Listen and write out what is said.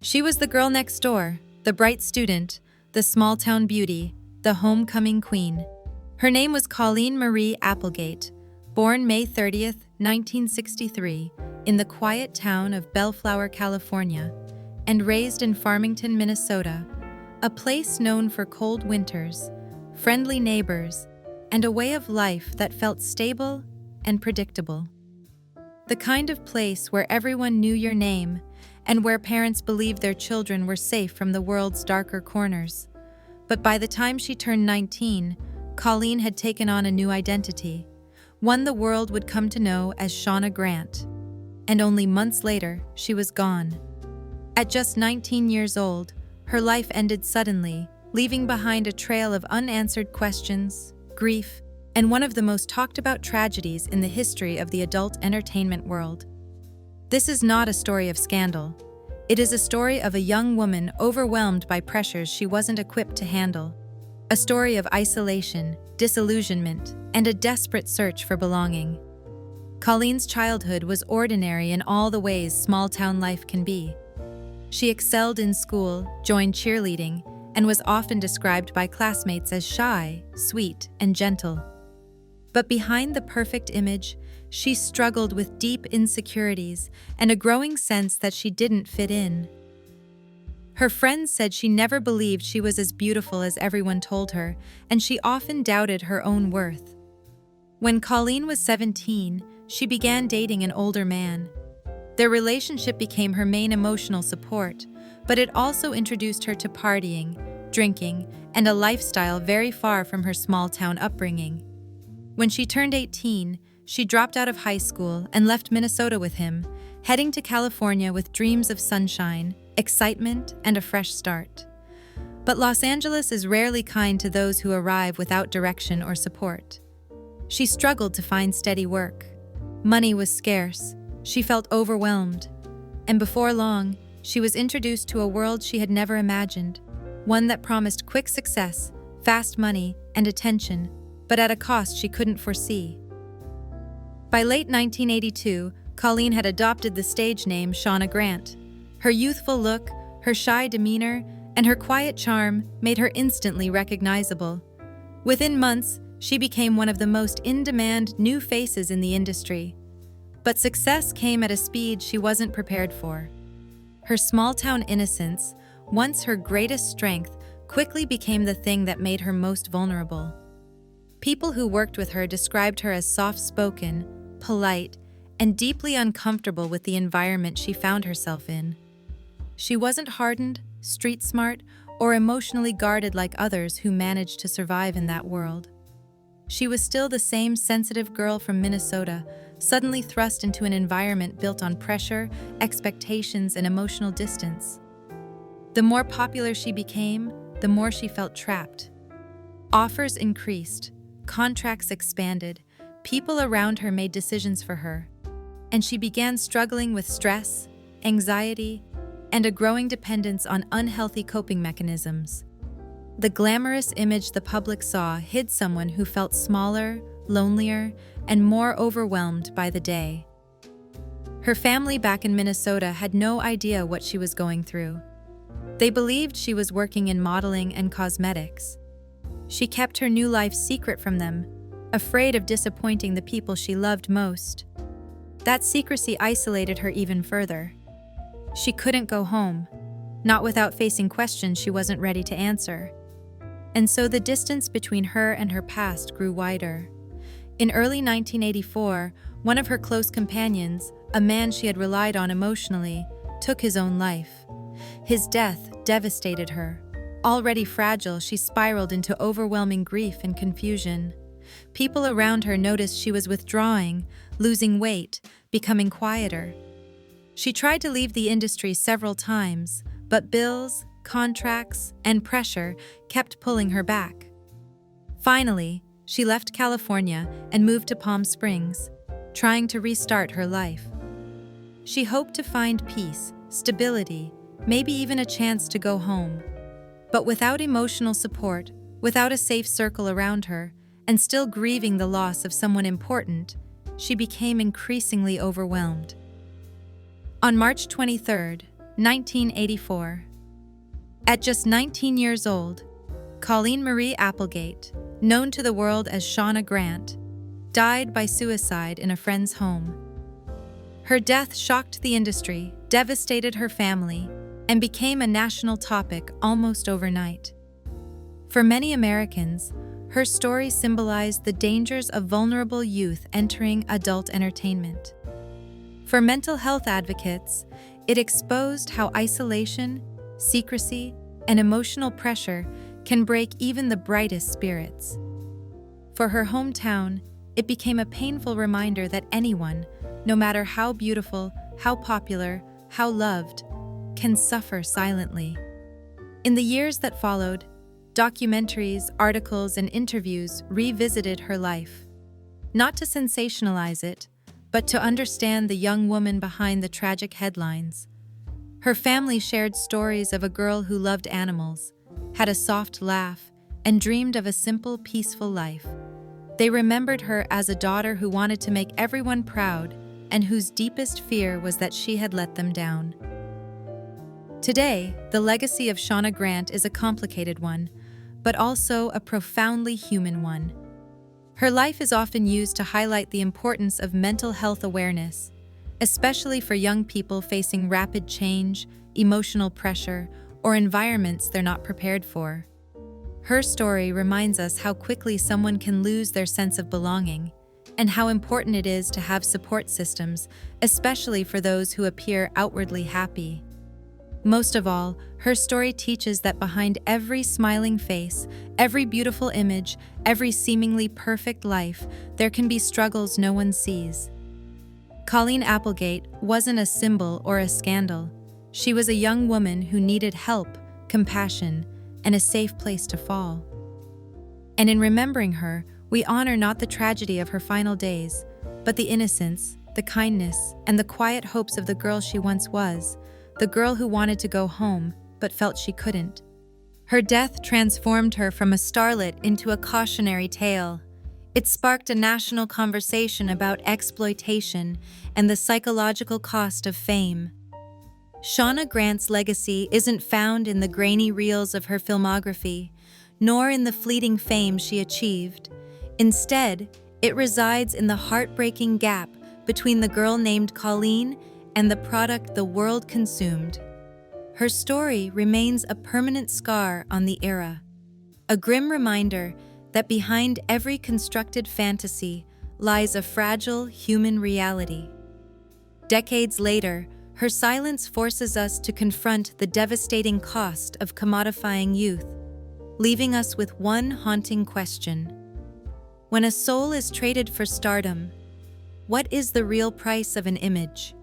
She was the girl next door, the bright student, the small-town beauty, the homecoming queen. Her name was Colleen Marie Applegate, born May 30th, 1963, in the quiet town of Bellflower, California, and raised in Farmington, Minnesota, a place known for cold winters, friendly neighbors, and a way of life that felt stable and predictable. The kind of place where everyone knew your name and where parents believed their children were safe from the world's darker corners. But by the time she turned 19, Colleen had taken on a new identity, one the world would come to know as Shauna Grant. And only months later, she was gone. At just 19 years old, her life ended suddenly, leaving behind a trail of unanswered questions, grief, and one of the most talked about tragedies in the history of the adult entertainment world. This is not a story of scandal. It is a story of a young woman overwhelmed by pressures she wasn't equipped to handle. A story of isolation, disillusionment, and a desperate search for belonging. Colleen's childhood was ordinary in all the ways small-town life can be. She excelled in school, joined cheerleading, and was often described by classmates as shy, sweet, and gentle. But behind the perfect image, she struggled with deep insecurities and a growing sense that she didn't fit in. Her friends said she never believed she was as beautiful as everyone told her, and she often doubted her own worth. When Colleen was 17, she began dating an older man. Their relationship became her main emotional support, but it also introduced her to partying, drinking, and a lifestyle very far from her small-town upbringing. When she turned 18, she dropped out of high school and left Minnesota with him, heading to California with dreams of sunshine, excitement, and a fresh start. But Los Angeles is rarely kind to those who arrive without direction or support. She struggled to find steady work. Money was scarce. She felt overwhelmed. And before long, she was introduced to a world she had never imagined, one that promised quick success, fast money, and attention, but at a cost she couldn't foresee. By late 1982, Colleen had adopted the stage name Shauna Grant. Her youthful look, her shy demeanor, and her quiet charm made her instantly recognizable. Within months, she became one of the most in-demand new faces in the industry. But success came at a speed she wasn't prepared for. Her small-town innocence, once her greatest strength, quickly became the thing that made her most vulnerable. People who worked with her described her as soft-spoken, polite, and deeply uncomfortable with the environment she found herself in. She wasn't hardened, street-smart, or emotionally guarded like others who managed to survive in that world. She was still the same sensitive girl from Minnesota, suddenly thrust into an environment built on pressure, expectations, and emotional distance. The more popular she became, the more she felt trapped. Offers increased, contracts expanded, people around her made decisions for her, and she began struggling with stress, anxiety, and a growing dependence on unhealthy coping mechanisms. The glamorous image the public saw hid someone who felt smaller, lonelier, and more overwhelmed by the day. Her family back in Minnesota had no idea what she was going through. They believed she was working in modeling and cosmetics. She kept her new life secret from them, afraid of disappointing the people she loved most. That secrecy isolated her even further. She couldn't go home, not without facing questions she wasn't ready to answer. And so the distance between her and her past grew wider. In early 1984, one of her close companions, a man she had relied on emotionally, took his own life. His death devastated her. Already fragile, she spiraled into overwhelming grief and confusion. People around her noticed she was withdrawing, losing weight, becoming quieter. She tried to leave the industry several times, but bills, contracts, and pressure kept pulling her back. Finally, she left California and moved to Palm Springs, trying to restart her life. She hoped to find peace, stability, maybe even a chance to go home. But without emotional support, without a safe circle around her, and still grieving the loss of someone important, she became increasingly overwhelmed. On March 23, 1984. At just 19 years old, Colleen Marie Applegate, known to the world as Shauna Grant, died by suicide in a friend's home. Her death shocked the industry, devastated her family, and became a national topic almost overnight. For many Americans, her story symbolized the dangers of vulnerable youth entering adult entertainment. For mental health advocates, it exposed how isolation, secrecy, and emotional pressure can break even the brightest spirits. For her hometown, it became a painful reminder that anyone, no matter how beautiful, how popular, how loved, can suffer silently. In the years that followed, documentaries, articles, and interviews revisited her life, not to sensationalize it, but to understand the young woman behind the tragic headlines. Her family shared stories of a girl who loved animals, had a soft laugh, and dreamed of a simple, peaceful life. They remembered her as a daughter who wanted to make everyone proud and whose deepest fear was that she had let them down. Today, the legacy of Shauna Grant is a complicated one, but also a profoundly human one. Her life is often used to highlight the importance of mental health awareness, especially for young people facing rapid change, emotional pressure, or environments they're not prepared for. Her story reminds us how quickly someone can lose their sense of belonging, and how important it is to have support systems, especially for those who appear outwardly happy. Most of all, her story teaches that behind every smiling face, every beautiful image, every seemingly perfect life, there can be struggles no one sees. Colleen Applegate wasn't a symbol or a scandal. She was a young woman who needed help, compassion, and a safe place to fall. And in remembering her, we honor not the tragedy of her final days, but the innocence, the kindness, and the quiet hopes of the girl she once was, the girl who wanted to go home, but felt she couldn't. Her death transformed her from a starlet into a cautionary tale. It sparked a national conversation about exploitation and the psychological cost of fame. Shauna Grant's legacy isn't found in the grainy reels of her filmography, nor in the fleeting fame she achieved. Instead, it resides in the heartbreaking gap between the girl named Colleen and the product the world consumed. Her story remains a permanent scar on the era, a grim reminder that behind every constructed fantasy lies a fragile human reality. Decades later, her silence forces us to confront the devastating cost of commodifying youth, leaving us with one haunting question. When a soul is traded for stardom, what is the real price of an image?